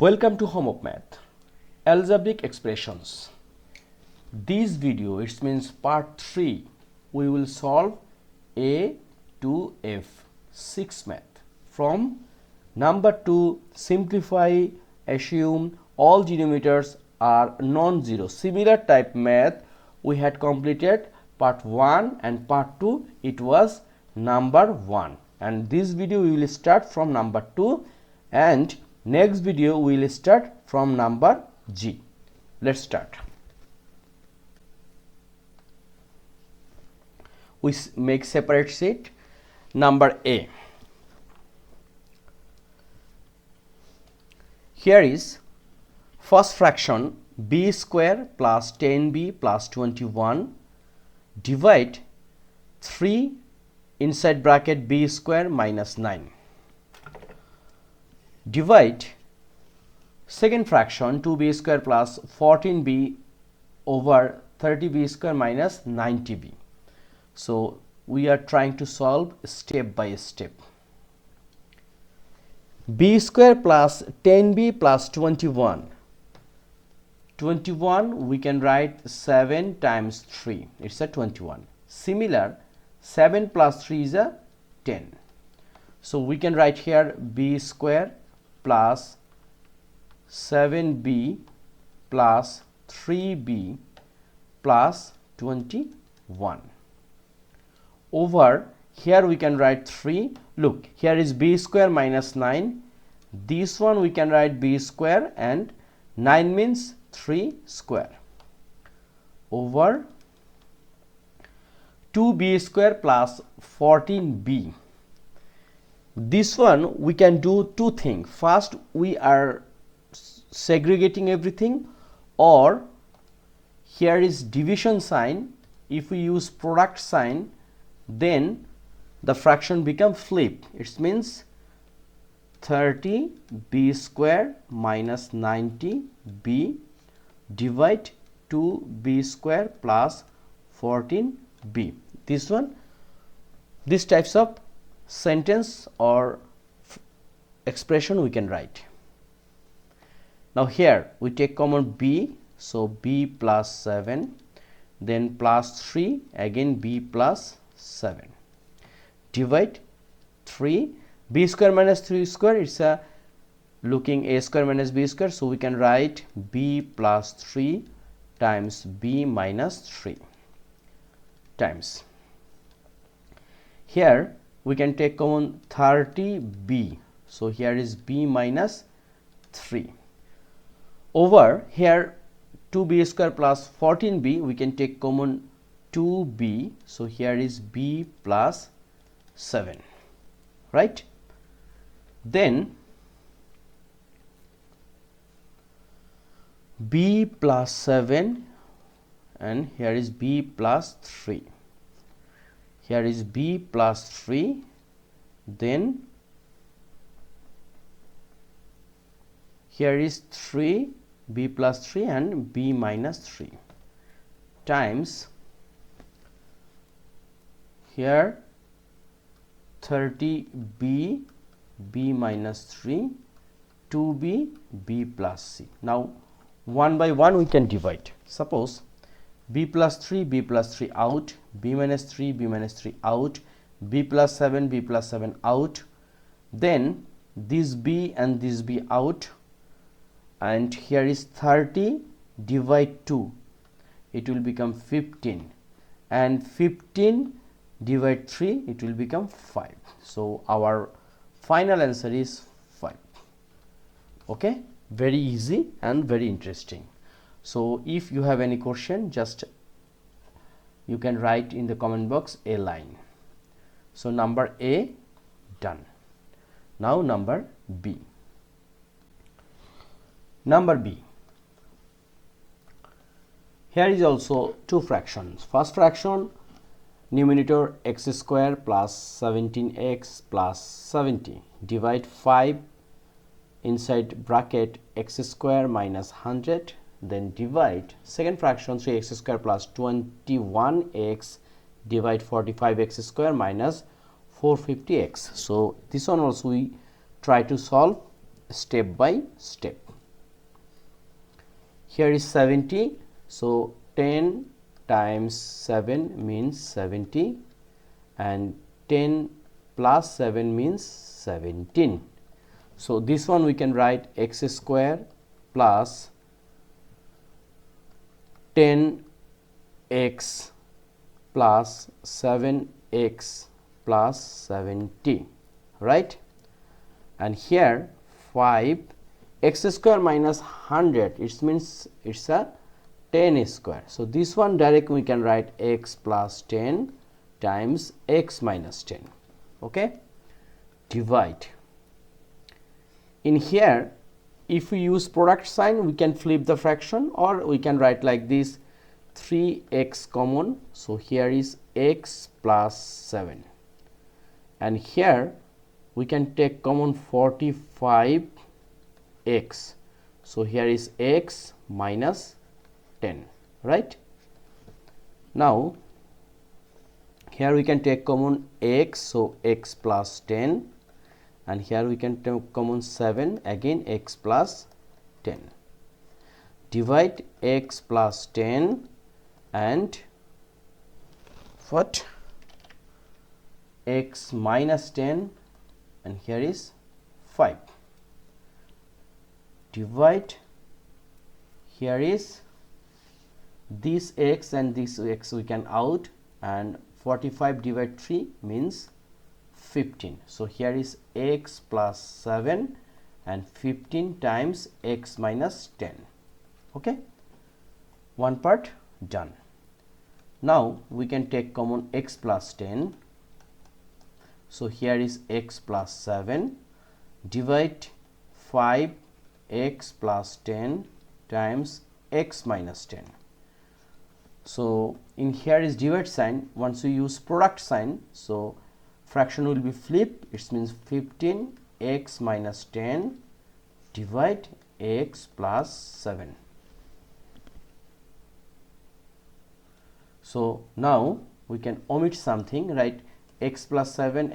Welcome to Home of Math, Algebraic Expressions. This video, it means part 3, we will solve A to F 6 math. From number 2, simplify, assume all denominators are non-zero. Similar type math we had completed part 1 and part 2, it was number 1. And this video we will start from number 2 and next video we will start from number G. Let's start. We make separate sheet. Number A. Here is first fraction b square plus 10b plus 21 divide 3 inside bracket b square minus 9. Divide second fraction 2b square plus 14b over 30b square minus 90b. So we are trying to solve step by step. B square plus 10b plus 21. 21 we can write 7 times 3. It's a 21. Similar, 7 plus 3 is a 10. So we can write here b square plus 7b plus 3b plus 21 over here we can write 3. Look, here is b square minus 9. This one we can write b square and 9 means 3 square over 2b square plus 14b. This one we can do two things. First, we are segregating everything, or here is division sign. If we use product sign, then the fraction become flip. It means 30b square minus 90b divide 2b square plus 14b. This one, these types of sentence or expression we can write. Now here we take common b, so b plus 7, then plus 3, again b plus 7, divide 3, b square minus 3 square, it's a looking a square minus b square, so we can write b plus 3 times b minus 3 times. Here we can take common 30b, so here is b minus 3 over here 2b square plus 14b, we can take common 2b, so here is b plus 7, right? Then b plus 7 and here is b plus 3. Here is b plus 3, then here is 3, b plus 3 and b minus 3 times here 30b, b minus 3, 2b, b plus c. Now one by one we can divide. Suppose b plus 3, b plus 3 out, b minus 3, b minus 3 out, b plus 7, b plus 7 out, then this b and this b out, and here is 30 divide 2, it will become 15, and 15 divide 3, it will become 5. So our final answer is 5. Okay, very easy and very interesting. So if you have any question, just you can write in the comment box a line. So number A done. Now number B. Number B. Here is also two fractions. First fraction, numerator x square plus 17x plus 70 divide 5 inside bracket x square minus 100, then divide second fraction 3x square plus 21x divide 45x square minus 450x. So this one also we try to solve step by step. here is 70, so 10 times 7 means 70, and 10 plus 7 means 17. So this one we can write x square plus 10x plus 7x plus 70, right? And here 5 x square minus 100, it means it's a 10 square. So this one directly we can write x plus 10 times x minus 10. Okay, divide. In here, if we use product sign, we can flip the fraction, or we can write like this, 3x common, so here is x plus 7, and here we can take common 45x, so here is x minus 10, right? Now here we can take common x, so x plus 10, and here we can take common 7, again x plus 10. Divide x plus 10 and what? X minus 10, and here is 5. Divide, here is this x and this x we can out, and 45 divided 3 means 15. So here is x plus 7 and 15 times x minus 10. Okay, one part done. Now we can take common x plus 10, so here is x plus 7, divide 5x plus 10 times x minus 10. So in here is divide sign, once we use product sign, so fraction will be flipped, it means 15 x minus 10 divide x plus 7. So now we can omit something, right? X plus 7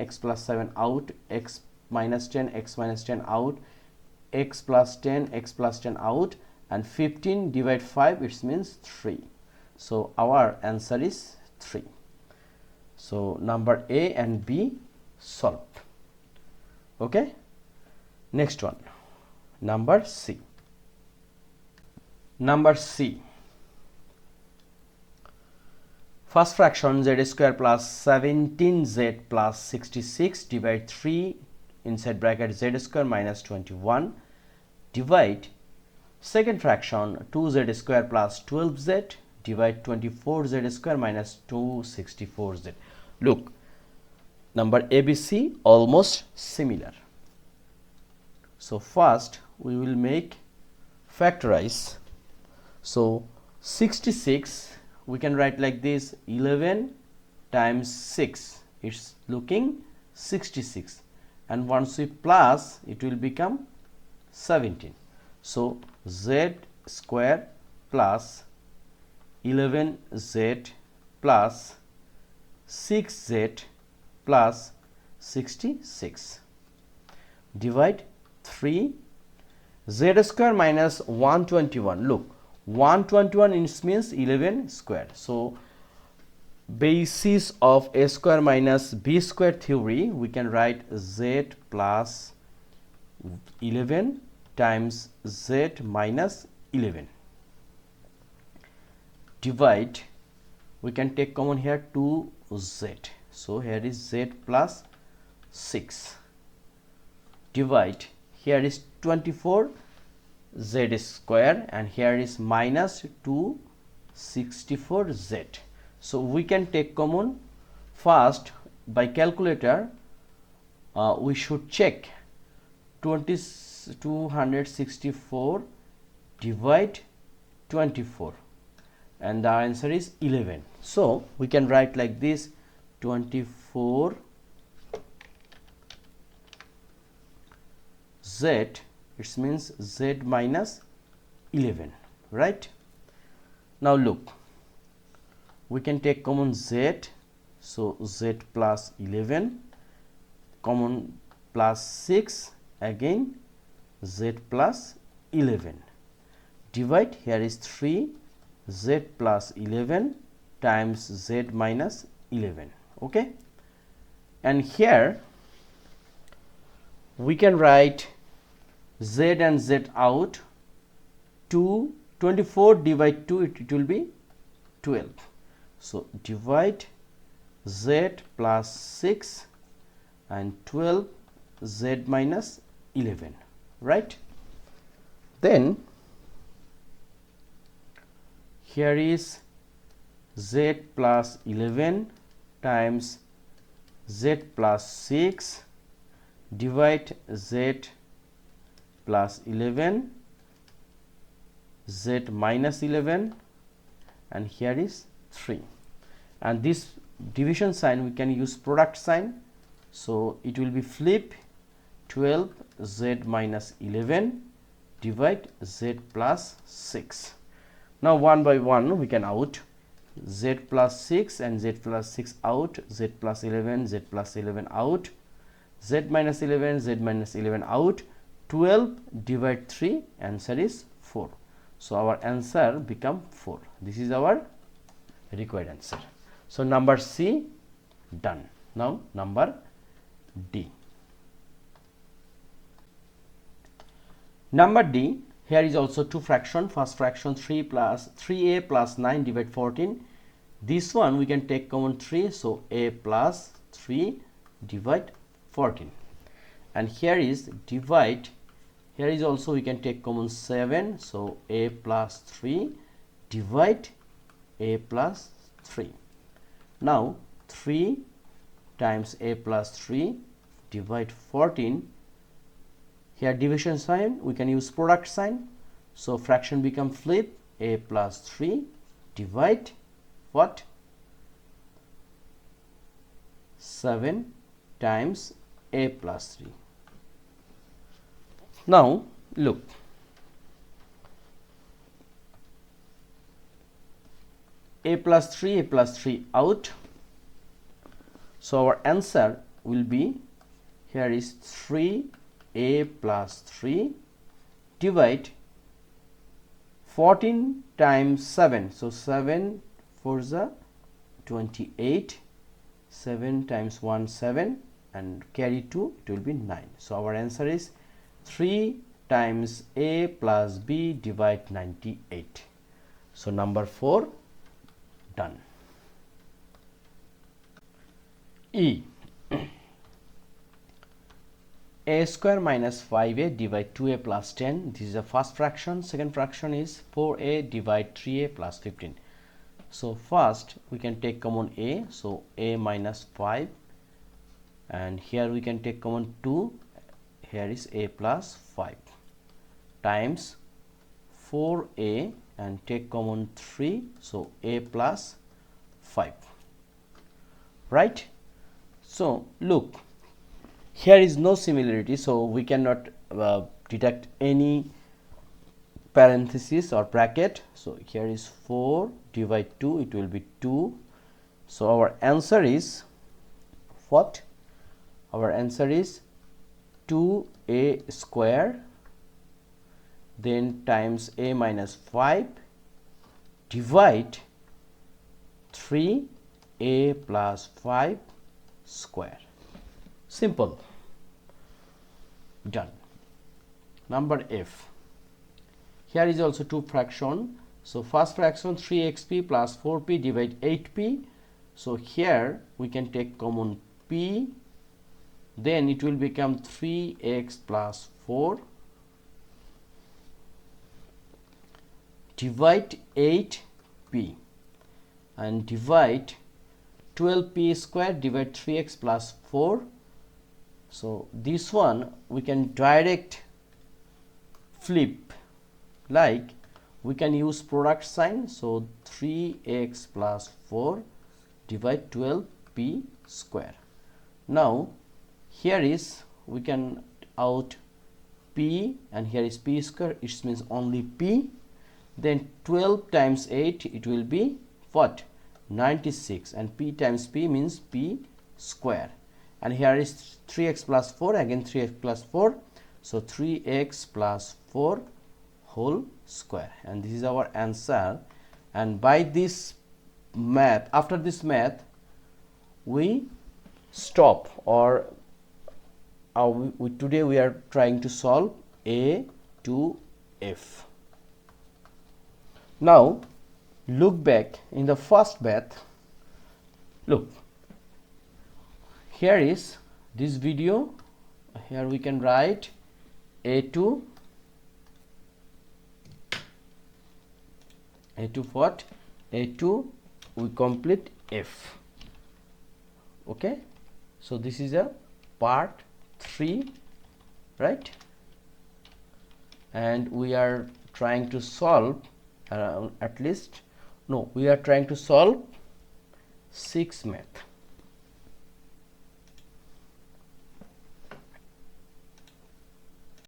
out, x minus 10 out, x plus 10 out, and 15 divide 5, it means 3. So our answer is 3. So number A and B solved. Okay, next one, number C. Number C, first fraction z square plus 17z plus 66 divide 3 inside bracket z square minus 21, divide second fraction 2z square plus 12z divide 24z square minus 264z. Look, number ABC almost similar. So first we will make factorize. So 66 we can write like this, 11 times 6, it's looking 66, and once we plus it will become 17. So z square plus 11z plus 6z plus 66 divide 3 z square minus 121. Look, 121 means 11 square. So basis of a square minus b square theory, we can write z plus 11 times z minus 11 divide, we can take common here 2z, so here is z plus 6 divide, here is 24 z square and here is minus 264 z. So we can take common first by calculator. We should check 264 divide 24 and the answer is 11. So we can write like this, 24 z, it means z minus 11, right? Now look, we can take common z, so z plus 11, common plus 6, again z plus 11 divide, here is 3 z plus 11 times z minus 11. Okay, and here we can write z and z out. 24 divide 2, it will be 12. So divide z plus 6 and 12 z minus 11, right? Then here is z plus 11 times z plus 6 divide z plus 11 z minus 11, and here is 3, and this division sign we can use product sign, so it will be flip 12 z minus 11 divide z plus 6. Now one by one we can out z plus 6 and z plus 6 out, z plus 11, z plus 11 out, z minus 11, z minus 11 out, 12 divide 3, answer is 4. So our answer become 4. This is our required answer. So number C done. Now number D. Number D, here is also two fraction. First fraction 3a plus 9 divide 14. This one we can take common 3, so a plus 3 divide 14. And here is divide, here is also we can take common 7, so a plus 3 divide a plus 3. Now 3 times a plus 3 divide 14. Here division sign we can use product sign, so fraction become flip, a plus 3 divide what? 7 times a plus 3. Now look, a plus 3 out, so our answer will be, here is 3a plus 3 divide 14 times 7, so 7 4 is 28, 7 times 1 7, and carry 2, it will be 9. So our answer is 3 times a plus b divide 98. So number 4 done. E. A square minus 5a divide 2a plus 10. This is the first fraction. Second fraction is 4a divide 3a plus 15. So first we can take common a, so a minus 5, and here we can take common 2, here is a plus 5 times 4a and take common 3, so a plus 5, right? So look, here is no similarity, so we cannot deduct any parenthesis or bracket. So here is 4 divide 2, it will be 2. So our answer is what? Our answer is 2a square, then times a minus 5 divide 3a plus 5 square. Simple. Done. Number F. Here is also two fraction. So first fraction 3xp plus 4p divide 8p. So here we can take common p, then it will become 3x plus 4 divide 8p and divide 12p square divide 3x plus 4. So this one we can direct flip, like we can use product sign, so 3x plus 4 divide 12p square. Now here is we can out p, and here is p square, it means only p, then 12 times 8, it will be what? 96, and p times p means p square, and here is 3x plus 4, again 3x plus 4, so 3x plus 4 whole square, and this is our answer. And by this math, after this math, we stop, or today we are trying to solve A to F. Now look back in the first math. Look, here is this video. Here we can write A to what? A to we complete F. Okay, so this is a part 3, right? And we are trying to solve we are trying to solve 6 math.